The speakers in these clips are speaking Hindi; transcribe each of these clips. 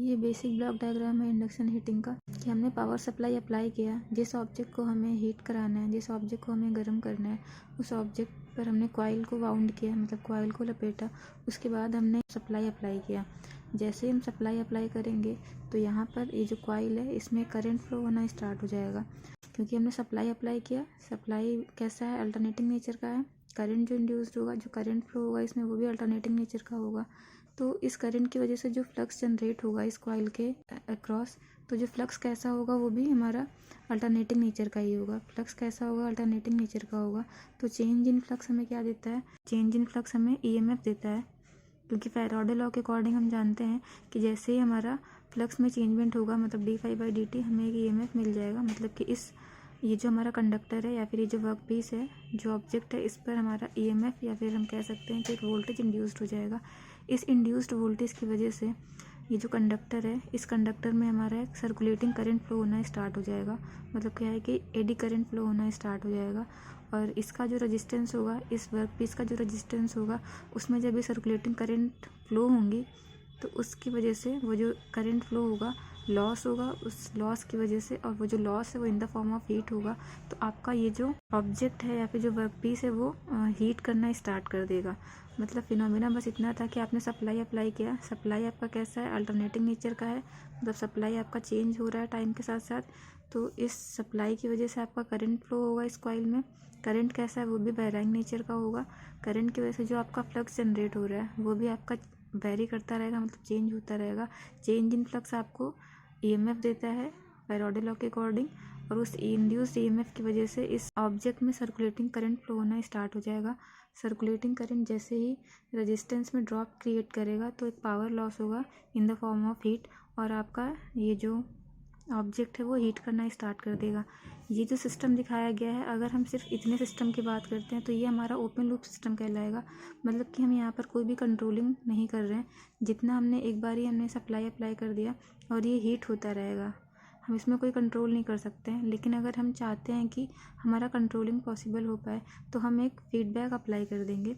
ये बेसिक ब्लॉक डायग्राम है इंडक्शन हीटिंग का कि हमने पावर सप्लाई अप्लाई किया, जिस ऑब्जेक्ट को हमें हीट कराना है, जिस ऑब्जेक्ट को हमें गर्म करना है, उस ऑब्जेक्ट पर हमने कॉइल को वाउंड किया, मतलब कॉइल को लपेटा। उसके बाद हमने सप्लाई अप्लाई किया। जैसे ही हम सप्लाई अप्लाई करेंगे तो यहाँ पर ये जो कॉइल है इसमें करंट फ्लो होना स्टार्ट हो जाएगा, क्योंकि हमने सप्लाई अप्लाई किया। सप्लाई कैसा है, अल्टरनेटिंग नेचर का है। करंट जो इंड्यूस्ड होगा, जो करंट फ्लो होगा इसमें, वो भी अल्टरनेटिंग नेचर का होगा। तो इस करंट की वजह से जो फ्लक्स जनरेट होगा इस कॉइल के अक्रॉस, तो जो फ्लक्स कैसा होगा वो भी हमारा अल्टरनेटिंग नेचर का ही होगा। फ्लक्स कैसा होगा, अल्टरनेटिंग नेचर का होगा। तो चेंज इन फ्लक्स हमें क्या देता है, चेंज इन फ्लक्स हमें ईएमएफ देता है, क्योंकि फैराडे लॉ के अकॉर्डिंग हम जानते हैं कि जैसे ही हमारा फ्लक्स में चेंजमेंट होगा, मतलब d∅/dt, हमें एक ईएमएफ मिल जाएगा। मतलब कि ये जो हमारा कंडक्टर है या फिर ये जो वर्क पीस है, जो ऑब्जेक्ट है, इस पर हमारा ईएमएफ या फिर हम कह सकते हैं कि एक वोल्टेज इंड्यूस्ड हो जाएगा। इस इंड्यूस्ड वोल्टेज की वजह से ये जो कंडक्टर है, इस कंडक्टर में हमारा एक सर्कुलेटिंग करंट फ्लो होना स्टार्ट हो जाएगा। मतलब क्या है कि एडी करंट फ्लो होना स्टार्ट हो जाएगा। और इसका जो रेजिस्टेंस होगा, इस वर्क पीस का जो रेजिस्टेंस होगा, उसमें जब ये सर्कुलेटिंग करंट फ्लो होंगी तो उसकी वजह से वो जो करंट फ्लो होगा लॉस होगा, उस लॉस की वजह से, और वो जो लॉस है वो in the form of heat होगा। तो आपका ये जो ऑब्जेक्ट है या फिर जो वर्क पीस है वो हीट करना स्टार्ट कर देगा। मतलब फिनोमेना बस इतना था कि आपने सप्लाई अप्लाई किया। सप्लाई आपका कैसा है, अल्टरनेटिंग नेचर का है, मतलब सप्लाई आपका चेंज हो रहा है टाइम के साथ साथ। तो इस सप्लाई की वजह से आपका करंट फ्लो होगा इस कॉइल में। करंट कैसा है, वो भी वैराइंग नेचर का होगा। करंट की वजह से जो आपका फ्लक्स जनरेट हो रहा है वो भी आपका वेरी करता रहेगा, मतलब चेंज होता रहेगा। चेंज इन फ्लक्स आपको ईएमएफ देता है फैराडे लॉ के अकॉर्डिंग, और उस इंड्यूस्ड ईएमएफ की वजह से इस ऑब्जेक्ट में सर्कुलेटिंग करंट फ्लो होना स्टार्ट हो जाएगा। सर्कुलेटिंग करंट जैसे ही रेजिस्टेंस में ड्रॉप क्रिएट करेगा तो एक पावर लॉस होगा in the form of heat, और आपका ये जो ऑब्जेक्ट है वो हीट करना स्टार्ट कर देगा। ये जो सिस्टम दिखाया गया है, अगर हम सिर्फ इतने सिस्टम की बात करते हैं तो ये हमारा ओपन लूप सिस्टम कहलाएगा। मतलब कि हम यहाँ पर कोई भी कंट्रोलिंग नहीं कर रहे हैं। जितना हमने एक बार ही हमने सप्लाई अप्लाई कर दिया और ये हीट होता रहेगा, हम इसमें कोई कंट्रोल नहीं कर सकते हैं। लेकिन अगर हम चाहते हैं कि हमारा कंट्रोलिंग पॉसिबल हो पाए तो हम एक फीडबैक अप्लाई कर देंगे।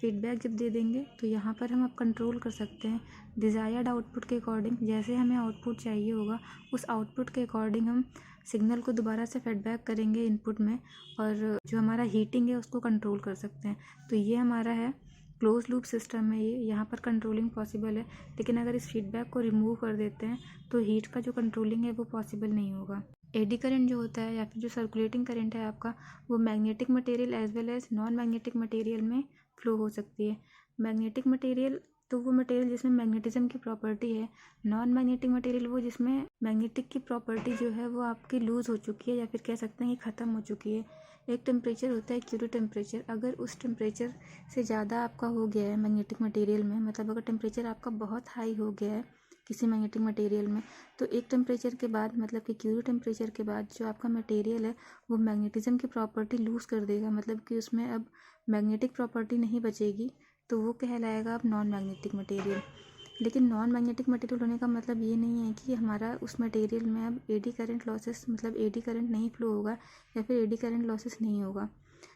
फीडबैक जब दे देंगे तो यहाँ पर हम अब कंट्रोल कर सकते हैं डिज़ायर्ड आउटपुट के अकॉर्डिंग। जैसे हमें आउटपुट चाहिए होगा, उस आउटपुट के अकॉर्डिंग हम सिग्नल को दोबारा से फीडबैक करेंगे इनपुट में, और जो हमारा हीटिंग है उसको कंट्रोल कर सकते हैं। तो ये हमारा है क्लोज लूप सिस्टम है ये, यहाँ पर कंट्रोलिंग पॉसिबल है। लेकिन अगर इस फीडबैक को रिमूव कर देते हैं तो हीट का जो कंट्रोलिंग है वो पॉसिबल नहीं होगा। एडी करंट जो होता है या फिर जो सर्कुलेटिंग करंट है आपका, वो magnetic material as well as non magnetic material में फ्लो हो सकती है। मैग्नेटिक मटेरियल तो वो मटेरियल जिसमें मैग्नेटिज्म की प्रॉपर्टी है। नॉन मैग्नेटिक मटेरियल वो जिसमें मैग्नेटिक की प्रॉपर्टी जो है वो आपकी लूज़ हो चुकी है, या फिर कह सकते हैं कि ख़त्म हो चुकी है। एक टेम्परेचर होता है क्यूरी टेम्परेचर, अगर उस टेम्परेचर से ज़्यादा आपका हो गया है मैग्नेटिक मटेरियल में, मतलब अगर टेम्परेचर आपका बहुत हाई हो गया है किसी मैग्नेटिक मटेरियल में, तो एक टेम्परेचर के बाद, मतलब कि क्यूरी टेम्परेचर के बाद, जो आपका मटेरियल है वो मैग्नेटिज्म की प्रॉपर्टी लूज़ कर देगा। मतलब कि उसमें अब मैग्नेटिक प्रॉपर्टी नहीं बचेगी, तो वो कहलाएगा अब नॉन मैग्नेटिक मटेरियल। लेकिन नॉन मैग्नेटिक मटेरियल होने का मतलब ये नहीं है कि हमारा उस मटेरियल में अब एडी करंट लॉसेस, मतलब एडी करंट नहीं फ्लो होगा या फिर एडी करंट लॉसेस नहीं होगा।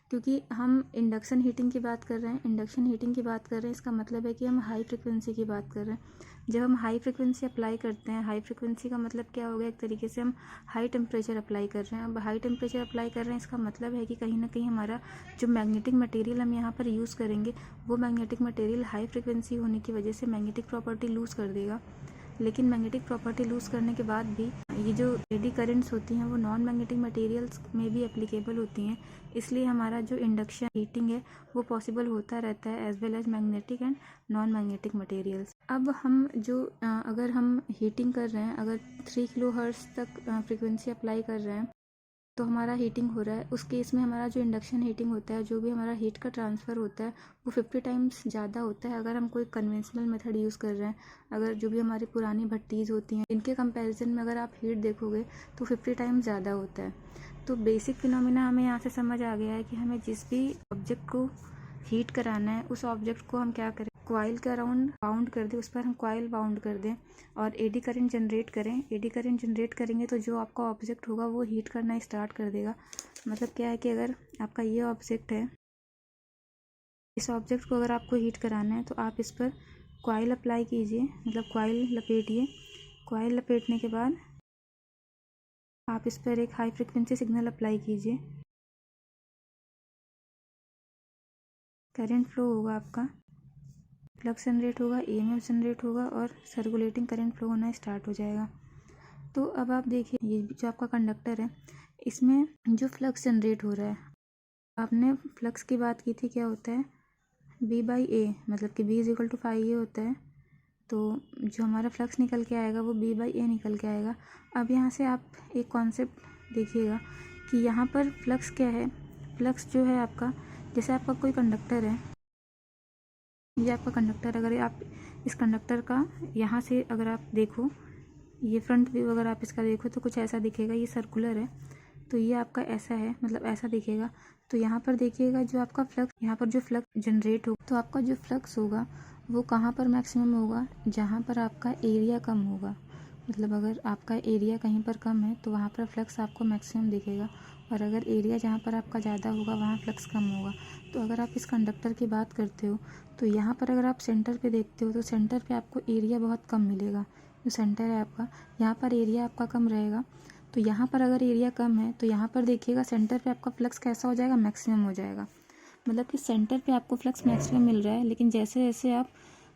क्योंकि हम इंडक्शन हीटिंग की बात कर रहे हैं, इंडक्शन हीटिंग की बात कर रहे हैं, इसका मतलब है कि हम हाई फ्रिक्वेंसी की बात कर रहे हैं। जब हम हाई फ्रिक्वेंसी अप्लाई करते हैं, हाई फ्रिक्वेंसी का मतलब क्या हो गया, एक तरीके से हम हाई टेम्परेचर अप्लाई कर रहे हैं। अब हाई टेम्परेचर अप्लाई कर रहे हैं, इसका मतलब है कि कहीं ना कहीं हमारा जो मैग्नेटिक मटेरियल हम यहाँ पर यूज़ करेंगे, वो मैग्नेटिक मटेरियल हाई फ्रिक्वेंसी होने की वजह से मैग्नेटिक प्रॉपर्टी लूज़ कर देगा। लेकिन मैग्नेटिक प्रॉपर्टी लूज़ करने के बाद भी ये जो एडी करंट्स होती हैं वो नॉन मैग्नेटिक मटेरियल्स में भी एप्लीकेबल होती हैं। इसलिए हमारा जो इंडक्शन हीटिंग है वो पॉसिबल होता रहता है as well as magnetic and non magnetic materials. अब हम जो अगर हम हीटिंग कर रहे हैं, अगर 3 किलोहर्ट्ज़ तक फ्रिक्वेंसी अप्लाई कर रहे हैं तो हमारा हीटिंग हो रहा है, उस केस में हमारा जो इंडक्शन हीटिंग होता है, जो भी हमारा हीट का ट्रांसफ़र होता है वो 50 टाइम्स ज़्यादा होता है अगर हम कोई कन्वेंशनल मेथड यूज़ कर रहे हैं। अगर जो भी हमारी पुरानी भट्टीज़ होती हैं, इनके कंपैरिजन में अगर आप हीट देखोगे तो 50 टाइम्स ज़्यादा होता है। तो बेसिक फिनोमिना हमें यहाँ से समझ आ गया है कि हमें जिस भी ऑब्जेक्ट को हीट कराना है, उस ऑब्जेक्ट को हम क्या करें, कॉइल के अराउंड बाउंड कर दें, उस पर हम कॉइल बाउंड कर दें और एडी करंट जनरेट करें। एडी करंट जनरेट करेंगे तो जो आपका ऑब्जेक्ट होगा वो हीट करना स्टार्ट कर देगा। मतलब क्या है कि अगर आपका ये ऑब्जेक्ट है, इस ऑब्जेक्ट को अगर आपको हीट कराना है तो आप इस पर कॉइल अप्लाई कीजिए, मतलब कॉइल लपेटिए। कॉइल लपेटने के बाद आप इस पर एक हाई फ्रिक्वेंसी सिग्नल अप्लाई कीजिए। करंट फ्लो होगा, आपका फ्लक्स जनरेट होगा, ईएमएफ जनरेट होगा और सर्कुलेटिंग करंट फ्लो होना स्टार्ट हो जाएगा। तो अब आप देखिए, ये जो आपका कंडक्टर है इसमें जो फ्लक्स जनरेट हो रहा है, आपने फ्लक्स की बात की थी, क्या होता है B/A, मतलब कि B = phi होता है। तो जो हमारा फ्लक्स निकल के आएगा वो B/A निकल के आएगा। अब यहाँ से आप एक कॉन्सेप्ट देखिएगा कि यहाँ पर फ्लक्स क्या है। फ्लक्स जो है आपका, जैसे आपका कोई कंडक्टर है, ये आपका कंडक्टर, अगर आप इस कंडक्टर का यहाँ से अगर आप देखो, ये फ्रंट व्यू अगर आप इसका देखो तो कुछ ऐसा दिखेगा। ये सर्कुलर है तो ये आपका ऐसा है, मतलब ऐसा दिखेगा। तो यहाँ पर देखिएगा जो आपका फ्लक्स, यहाँ पर जो फ्लक्स जनरेट होगा, तो आपका जो फ्लक्स होगा वो कहाँ पर मैक्सिमम होगा, जहाँ पर आपका एरिया कम होगा। मतलब अगर आपका एरिया कहीं पर कम है तो वहाँ पर फ्लक्स आपको मैक्सिमम दिखेगा, और अगर एरिया जहाँ पर आपका ज़्यादा होगा वहाँ फ्लक्स कम होगा। तो अगर आप इस कंडक्टर की बात करते हो तो यहाँ पर अगर आप सेंटर पे देखते हो तो सेंटर पे आपको एरिया बहुत कम मिलेगा। जो सेंटर है आपका, यहाँ पर एरिया आपका कम रहेगा। तो यहाँ पर अगर एरिया कम है तो यहाँ पर देखिएगा सेंटर पे आपका फ्लक्स कैसा हो जाएगा, मैक्सिमम हो जाएगा। मतलब कि सेंटर पे आपको फ्लक्स मैक्सिमम मिल रहा है, लेकिन जैसे जैसे आप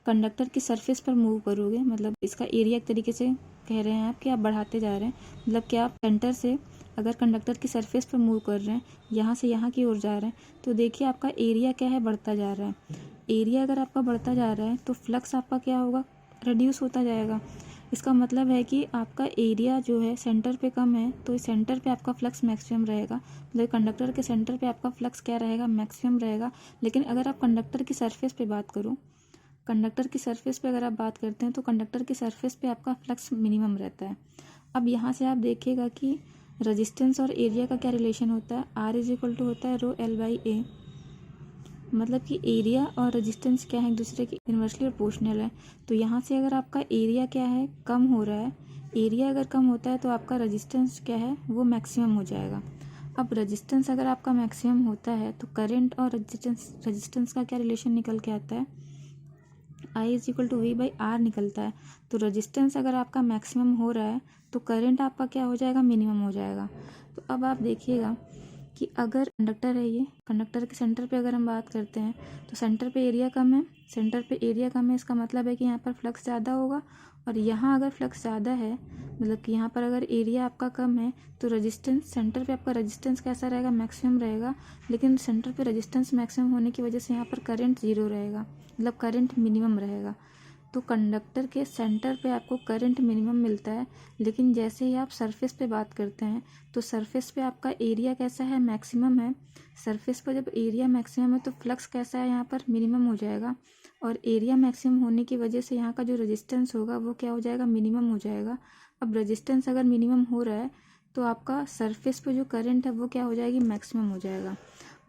कंडक्टर की सरफेस पर मूव करोगे, मतलब इसका एरिया एक तरीके से कह रहे हैं आप कि आप बढ़ाते जा रहे हैं। मतलब कि आप सेंटर से अगर कंडक्टर की सरफेस पर मूव कर रहे हैं, यहाँ से यहाँ की ओर जा रहे हैं, तो देखिए आपका एरिया क्या है, बढ़ता जा रहा है। एरिया अगर आपका बढ़ता जा रहा है तो फ्लक्स आपका क्या होगा, रिड्यूस होता जाएगा। इसका मतलब है कि आपका एरिया जो है सेंटर पे कम है तो सेंटर पे आपका फ्लक्स मैक्सिमम रहेगा। मतलब कंडक्टर के सेंटर पे आपका फ्लक्स क्या रहेगा, मैक्सिमम रहेगा। लेकिन अगर आप कंडक्टर की सरफेस पे बात करो, कंडक्टर की सरफेस पे अगर आप बात करते हैं तो कंडक्टर की सरफेस पे आपका फ्लक्स मिनिमम रहता है। अब यहाँ से आप देखिएगा कि रेजिस्टेंस और एरिया का क्या रिलेशन होता है। R होता है ρL/A। मतलब कि एरिया और रेजिस्टेंस क्या है, एक दूसरे के इन्वर्सली प्रोपोर्शनल है। तो यहाँ से अगर आपका एरिया क्या है, कम हो रहा है, एरिया अगर कम होता है तो आपका रेजिस्टेंस क्या है, वो मैक्सिमम हो जाएगा। अब रेजिस्टेंस अगर आपका मैक्सिमम होता है तो करंट और रेजिस्टेंस का क्या रिलेशन निकल के आता है, I = V/R निकलता है। तो रेजिस्टेंस अगर आपका मैक्सिमम हो रहा है तो करंट आपका क्या हो जाएगा, मिनिमम हो जाएगा। तो अब आप देखिएगा कि अगर कंडक्टर है, ये कंडक्टर के सेंटर पे अगर हम बात करते हैं तो सेंटर पे एरिया कम है, सेंटर पे एरिया कम है, इसका मतलब है कि यहाँ पर फ्लक्स ज़्यादा होगा। और यहाँ अगर फ्लक्स ज़्यादा है, मतलब कि यहाँ पर अगर एरिया आपका कम है तो रेजिस्टेंस, सेंटर पे आपका रेजिस्टेंस कैसा रहेगा, मैक्सिमम रहेगा। लेकिन सेंटर पे रेजिस्टेंस मैक्सिमम होने की वजह से यहाँ पर करंट ज़ीरो रहेगा, मतलब करंट मिनिमम रहेगा। तो कंडक्टर के सेंटर पे आपको करंट मिनिमम मिलता है, लेकिन जैसे ही आप सरफेस पे बात करते हैं तो सरफेस पे आपका एरिया कैसा है, मैक्सिमम है। सरफेस पर जब एरिया मैक्सिमम है तो फ्लक्स कैसा है, यहाँ पर मिनिमम हो जाएगा। और एरिया मैक्सिमम होने की वजह से यहाँ का जो रेजिस्टेंस होगा वो क्या हो जाएगा, मिनिमम हो जाएगा। अब रेजिस्टेंस अगर मिनिमम हो रहा है तो आपका सरफेस पे जो करंट है वो क्या हो जाएगी, मैक्सिमम हो जाएगा।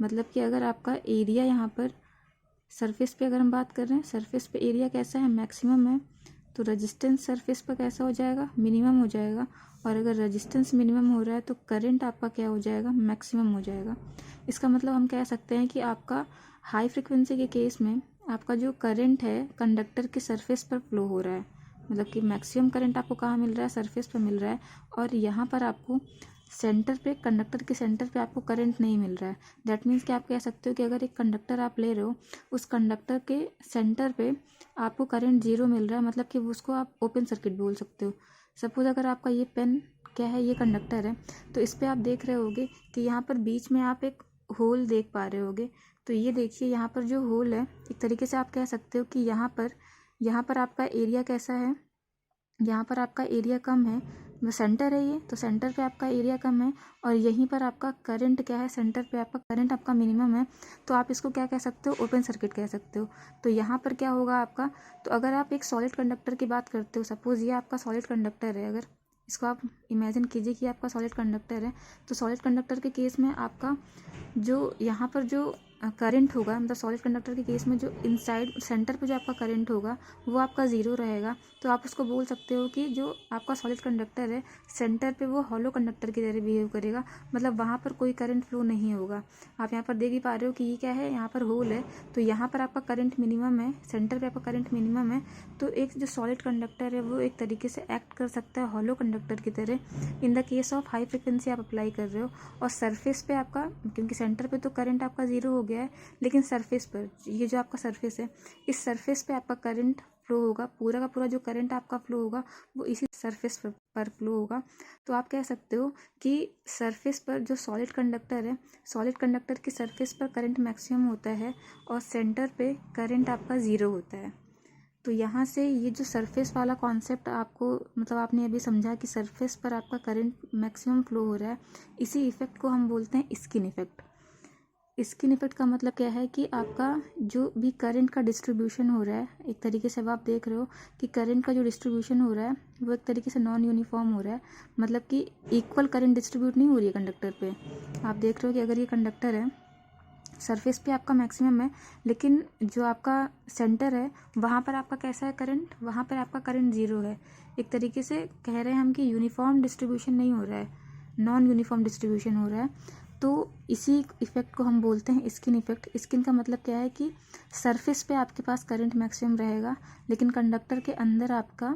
मतलब कि अगर आपका एरिया यहाँ पर सरफेस पे अगर हम बात कर रहे हैं, सरफेस पे एरिया कैसा है, मैक्सिमम है, तो रेजिस्टेंस सरफेस पर कैसा हो जाएगा, मिनिमम हो जाएगा। और अगर रेजिस्टेंस मिनिमम हो रहा है तो करंट आपका क्या हो जाएगा, मैक्सिमम हो जाएगा। इसका मतलब हम कह सकते हैं कि आपका हाई फ्रिक्वेंसी के केस में आपका जो करंट है कंडक्टर के सरफेस पर फ्लो हो रहा है। मतलब कि मैक्सिमम करंट आपको कहाँ मिल रहा है, सरफेस पर मिल रहा है। और यहाँ पर आपको सेंटर पे, कंडक्टर के सेंटर पे आपको करंट नहीं मिल रहा है। दैट मीन्स कि आप कह सकते हो कि अगर एक कंडक्टर आप ले रहे हो, उस कंडक्टर के सेंटर पे आपको करंट ज़ीरो मिल रहा है, मतलब कि उसको आप ओपन सर्किट बोल सकते हो। सपोज अगर आपका ये पेन क्या है, ये कंडक्टर है, तो इस पर आप देख रहे होगे कि यहाँ पर बीच में आप एक होल देख पा रहे होगे। तो ये देखिए यहाँ पर जो होल है, एक तरीके से आप कह सकते हो कि यहाँ पर आपका एरिया कैसा है, यहाँ पर आपका एरिया कम है, वो सेंटर है ये, तो सेंटर पे आपका एरिया कम है। और यहीं पर आपका करंट क्या है, सेंटर पे आपका करंट आपका मिनिमम है। तो आप इसको क्या कह सकते हो, ओपन सर्किट कह सकते हो। तो यहाँ पर क्या होगा आपका, तो अगर आप एक सॉलिड कंडक्टर की बात करते हो, सपोज ये आपका सॉलिड कंडक्टर है, अगर इसको आप इमेजिन कीजिए कि आपका सॉलिड कंडक्टर है, तो सॉलिड कंडक्टर के केस में आपका जो यहाँ पर जो करंट होगा, मतलब सॉलिड कंडक्टर के केस में जो इनसाइड सेंटर पे जो आपका करंट होगा वो आपका ज़ीरो रहेगा। तो आप उसको बोल सकते हो कि जो आपका सॉलिड कंडक्टर है सेंटर पे वो हॉलो कंडक्टर की तरह बिहेव करेगा, मतलब वहाँ पर कोई करंट फ्लो नहीं होगा। आप यहाँ पर देख ही पा रहे हो कि ये क्या है, यहाँ पर होल है, तो यहाँ पर आपका करंट मिनिमम है, सेंटर पे आपका करंट मिनिमम है। तो एक जो सॉलिड कंडक्टर है वो एक तरीके से एक्ट कर सकता है हॉलो कंडक्टर की तरह in the case of high frequency आप अप्लाई कर रहे हो। और सरफेस पे आपका, क्योंकि सेंटर पे तो करंट आपका ज़ीरो हो गया है, लेकिन सरफेस पर ये जो आपका सरफेस है, इस सरफेस पे आपका करंट फ्लो होगा, पूरा का पूरा जो करंट आपका फ्लो होगा वो इसी सरफेस पर फ्लो होगा। तो आप कह सकते हो कि सरफेस पर जो सॉलिड कंडक्टर है, सॉलिड कंडक्टर की सरफेस पर करंट मैक्सिमम होता है और सेंटर पे करंट आपका ज़ीरो होता है। तो यहाँ से ये जो सरफेस वाला कॉन्सेप्ट आपको, मतलब आपने अभी समझा कि सरफेस पर आपका करंट मैक्सिमम फ्लो हो रहा है, इसी इफ़ेक्ट को हम बोलते हैं स्किन इफ़ेक्ट। स्किन इफेक्ट का मतलब क्या है कि आपका जो भी करंट का डिस्ट्रीब्यूशन हो रहा है, एक तरीके से अब आप देख रहे हो कि करंट का जो डिस्ट्रीब्यूशन हो रहा है वो एक तरीके से नॉन यूनिफॉर्म हो रहा है, मतलब कि इक्वल करंट डिस्ट्रीब्यूट नहीं हो रही है कंडक्टर पे। आप देख रहे हो कि अगर ये कंडक्टर है, सरफेस पे आपका मैक्सिमम है, लेकिन जो आपका सेंटर है वहाँ पर आपका कैसा है करंट, वहाँ पर आपका करंट ज़ीरो है। एक तरीके से कह रहे हैं हम कि यूनिफॉर्म डिस्ट्रीब्यूशन नहीं हो रहा है, नॉन यूनिफॉर्म डिस्ट्रीब्यूशन हो रहा है। तो इसी इफ़ेक्ट को हम बोलते हैं स्किन इफ़ेक्ट। स्किन का मतलब क्या है कि सरफेस पे आपके पास करंट मैक्सिमम रहेगा, लेकिन कंडक्टर के अंदर आपका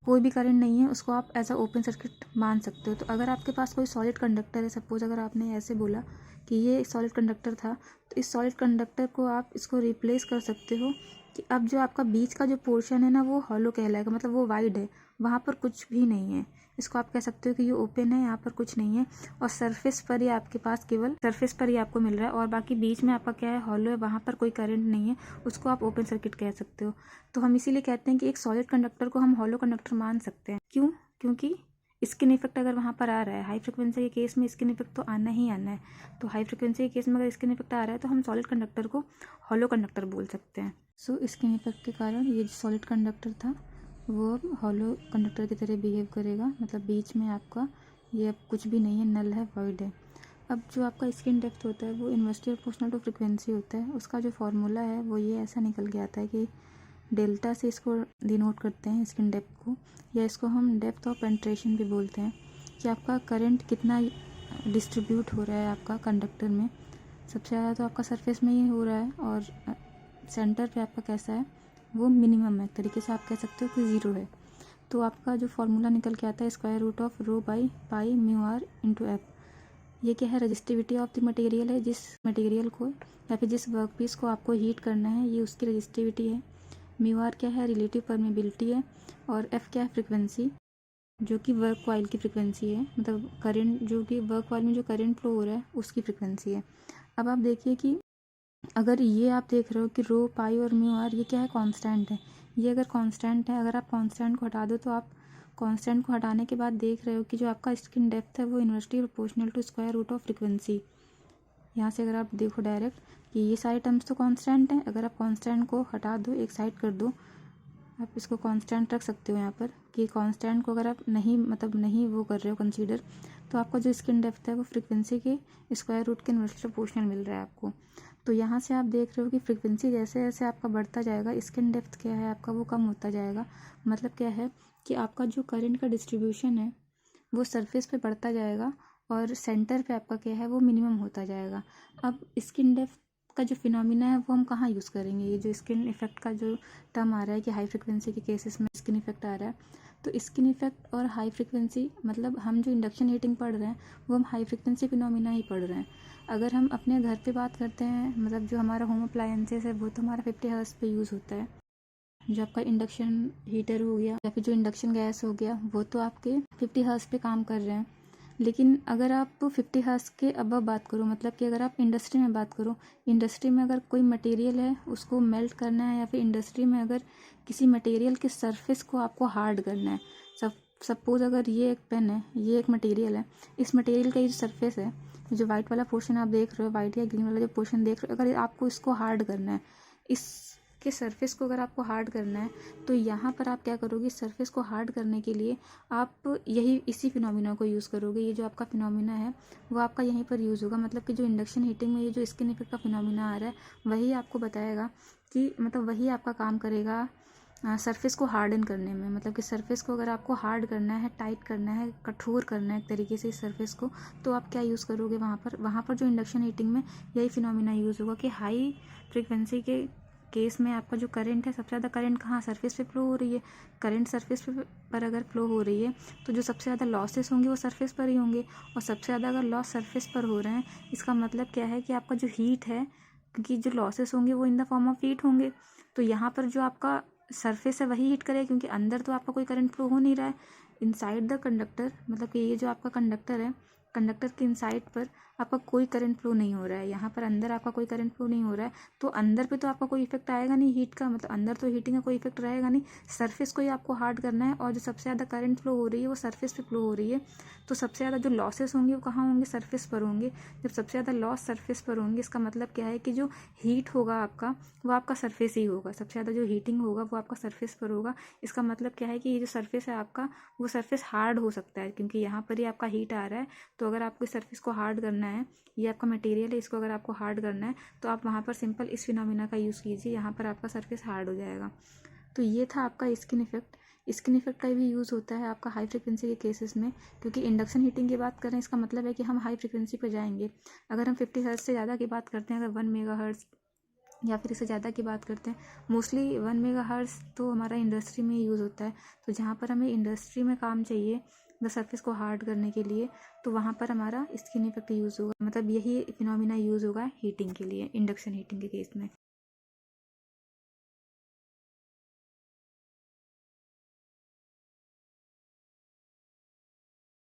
कोई भी करंट नहीं है, उसको आप एज अ ओपन सर्किट मान सकते हो। तो अगर आपके पास कोई सॉलिड कंडक्टर है, सपोज अगर आपने ऐसे बोला कि ये सॉलिड कंडक्टर था, तो इस सॉलिड कंडक्टर को आप इसको रिप्लेस कर सकते हो कि अब जो आपका बीच का जो पोर्शन है ना वो हॉलो कहलाएगा, मतलब वो वाइड है, वहाँ पर कुछ भी नहीं है। इसको आप कह सकते हो कि ये ओपन है, यहाँ पर कुछ नहीं है, और सरफेस पर ही आपके पास केवल सरफेस पर ही आपको मिल रहा है, और बाकी बीच में आपका क्या है, हॉलो है, वहाँ पर कोई करंट नहीं है, उसको आप ओपन सर्किट कह सकते हो। तो हम इसीलिए कहते हैं कि एक सॉलिड कंडक्टर को हम हॉलो कंडक्टर मान सकते हैं। क्यों? क्योंकि स्किन इफेक्ट अगर वहाँ पर आ रहा है, हाई फ्रिक्वेंसी के केस में स्किन इफेक्ट तो आना ही आना है। तो हाई फ्रिक्वेंसी के केस में अगर स्किन इफेक्ट आ रहा है तो हम सॉलिड कंडक्टर को हॉलो कंडक्टर बोल सकते हैं। सो स्किन इफेक्ट के कारण ये जो सॉलिड कंडक्टर था वो अब हॉलो कंडक्टर की तरह बिहेव करेगा, मतलब बीच में आपका ये अब कुछ भी नहीं है, नल है, वॉइड है। अब जो आपका स्किन डेप्थ होता है वो इन्वर्सली प्रोपोर्शनल टू फ्रिक्वेंसी होता है। उसका जो फॉर्मूला है वो ये ऐसा निकल के आता है कि डेल्टा से इसको डिनोट करते हैं स्किन डेप्थ को, या इसको हम डेप्थ ऑफ पेंट्रेशन भी बोलते हैं, कि आपका करंट कितना डिस्ट्रीब्यूट हो रहा है आपका कंडक्टर में। सबसे ज़्यादा तो आपका सरफेस में ही हो रहा है, और सेंटर पे आपका कैसा है, वो मिनिमम है, एक तरीके से आप कह सकते हो कि ज़ीरो है। तो आपका जो फॉर्मूला निकल के आता है square root of rho by pi mu r into f. ये क्या है, रजिस्टिविटी ऑफ द मटेरियल है, जिस मटेरियल को या फिर जिस वर्क पीस को आपको हीट करना है, ये उसकी रजिस्टिविटी है। म्यू आर क्या है, रिलेटिव परमेबिलिटी है, और एफ क्या है, फ्रिक्वेंसी, जो कि वर्क कॉइल की फ्रिक्वेंसी है, मतलब करंट जो कि वर्क कॉइल में जो करंट फ्लो हो रहा है उसकी फ्रिक्वेंसी है। अब आप देखिए कि अगर ये आप देख रहे हो कि रो पाई और म्यू आर ये क्या है, कांस्टेंट है। ये अगर कांस्टेंट है, अगर आप कांस्टेंट को हटा दो तो आप कांस्टेंट को हटाने के बाद देख रहे हो कि जो आपका स्किन डेप्थ है वो inversely proportional to square root of frequency. यहाँ से अगर आप देखो डायरेक्ट कि ये सारे टर्म्स तो कांस्टेंट हैं, अगर आप कांस्टेंट को हटा दो, एक साइड कर दो, आप इसको कांस्टेंट रख सकते हो यहाँ पर, कि कांस्टेंट को अगर आप नहीं, मतलब नहीं वो कर रहे हो कंसीडर, तो आपका जो स्किन डेप्थ है वो फ्रिक्वेंसी के स्क्वायर रूट के इन्वर्सली प्रोपोर्शनल मिल रहा है आपको। तो यहाँ से आप देख रहे हो कि फ्रिक्वेंसी जैसे जैसे आपका बढ़ता जाएगा, स्किन डेप्थ क्या है आपका वो कम होता जाएगा। मतलब क्या है कि आपका जो करंट का डिस्ट्रीब्यूशन है वो सरफेस पे बढ़ता जाएगा, और सेंटर पे आपका क्या है वो मिनिमम होता जाएगा। अब स्किन डेप्थ का जो फिनोमिना है वो हम कहाँ यूज़ करेंगे, ये जो स्किन इफेक्ट का जो टर्म आ रहा है कि हाई फ्रिक्वेंसी के केसेस में स्किन इफेक्ट आ रहा है, तो स्किन इफेक्ट और हाई फ्रिक्वेंसी, मतलब हम जो इंडक्शन हीटिंग पढ़ रहे हैं वो हम हाई फ्रिक्वेंसी फिनोमिना ही पढ़ रहे हैं। अगर हम अपने घर पे बात करते हैं, मतलब जो हमारा होम अप्लायंसेस है वो तो हमारा 50 हर्ट्ज पे यूज़ होता है। जो आपका इंडक्शन हीटर हो गया या फिर जो इंडक्शन गैस हो गया वो तो आपके 50 हर्ट्ज पे काम कर रहे हैं। लेकिन अगर आप 50 हर्ट्ज के अबव बात करो, मतलब कि अगर आप इंडस्ट्री में बात करो, इंडस्ट्री में अगर कोई मटेरियल है उसको मेल्ट करना है, या फिर इंडस्ट्री में अगर किसी मटेरियल के सरफेस को आपको हार्ड करना है, सपोज अगर ये एक पेन है, ये एक मटेरियल है, इस मटेरियल का ये जो सरफेस है, जो वाइट वाला पोर्शन आप देख रहे हो, वाइट या ग्रीन वाला जो पोर्शन देख रहे हो, अगर आपको इसको हार्ड करना है, इस कि सरफेस को अगर आपको हार्ड करना है तो यहाँ पर आप क्या करोगे, सरफेस को हार्ड करने के लिए आप इसी फिनोमिना को यूज़ करोगे। ये जो आपका फिनोमिना है वो आपका यहीं पर यूज़ होगा, मतलब कि जो इंडक्शन हीटिंग में ये जो स्किन इफेक्ट का फिनोमिना आ रहा है वही आपको बताएगा कि मतलब वही आपका काम करेगा सरफेस को हार्डन करने में। मतलब कि सरफेस को अगर आपको हार्ड करना है, टाइट करना है, कठोर करना है एक तरीके से इस सरफेस को, तो आप क्या यूज़ करोगे वहाँ पर जो इंडक्शन हीटिंग में यही फिनोमिना यूज़ होगा कि हाई फ्रिक्वेंसी के केस में आपका जो करंट है, सबसे ज़्यादा करंट कहाँ, सरफेस पे फ्लो हो रही है। करंट सरफेस पर अगर फ्लो हो रही है तो जो सबसे ज़्यादा लॉसेस होंगे वो सरफेस पर ही होंगे, और सबसे ज़्यादा अगर लॉस सरफेस पर हो रहे हैं इसका मतलब क्या है कि आपका जो हीट है, क्योंकि जो लॉसेस होंगे वो in the form of heat होंगे, तो यहाँ पर जो आपका सरफेस है वही हीट करेगा, क्योंकि अंदर तो आपका कोई करंट फ्लो हो नहीं रहा है। इनसाइड द कंडक्टर, मतलब कि ये जो आपका कंडक्टर है, कंडक्टर के इनसाइड पर आपका कोई करंट फ्लो नहीं हो रहा है, यहाँ पर अंदर आपका कोई करंट फ्लो नहीं हो रहा है, तो अंदर पे तो आपका कोई इफेक्ट आएगा नहीं हीट का, मतलब अंदर तो हीटिंग का कोई इफेक्ट रहेगा नहीं। सरफेस को ही आपको हार्ड करना है, और जो सबसे ज़्यादा करंट फ्लो हो रही है वो सरफेस पे फ्लो हो रही है, तो सबसे ज़्यादा जो लॉसेस होंगे वो कहाँ होंगे, सरफेस पर होंगे। जब सबसे ज़्यादा लॉस सरफेस पर होंगे इसका मतलब क्या है कि जो हीट होगा आपका वो आपका सरफेस ही होगा, सबसे ज़्यादा जो हीटिंग होगा वो आपका सरफेस पर होगा। इसका मतलब क्या है कि ये जो सरफेस है आपका वो सरफेस हार्ड हो सकता है, क्योंकि यहाँ पर ही आपका हीट आ रहा है। तो अगर आपको इस सरफेस को हार्ड करना है, ये आपका मटेरियल है, इसको अगर आपको हार्ड करना है तो आप वहाँ पर सिंपल इस फिनोमिना का यूज़ कीजिए, यहाँ पर आपका सरफेस हार्ड हो जाएगा। तो ये था आपका स्किन इफेक्ट। स्किन इफेक्ट का भी यूज़ होता है आपका हाई फ्रिक्वेंसी के केसेस में, क्योंकि इंडक्शन हीटिंग की बात करें इसका मतलब है कि हम हाई फ्रिक्वेंसी पर जाएंगे। अगर हम 50 हर्ट्ज से ज़्यादा की बात करते हैं, अगर 1 मेगाहर्ट्ज या फिर इससे ज़्यादा की बात करते हैं, मोस्टली 1 मेगाहर्ट्ज तो हमारा इंडस्ट्री में यूज़ होता है। तो जहाँ पर हमें इंडस्ट्री में काम चाहिए द सरफेस को हार्ड करने के लिए, तो वहाँ पर हमारा स्किन इफेक्ट यूज़ होगा, मतलब यही फिनोमिना यूज़ होगा हीटिंग के लिए, इंडक्शन हीटिंग के केस में।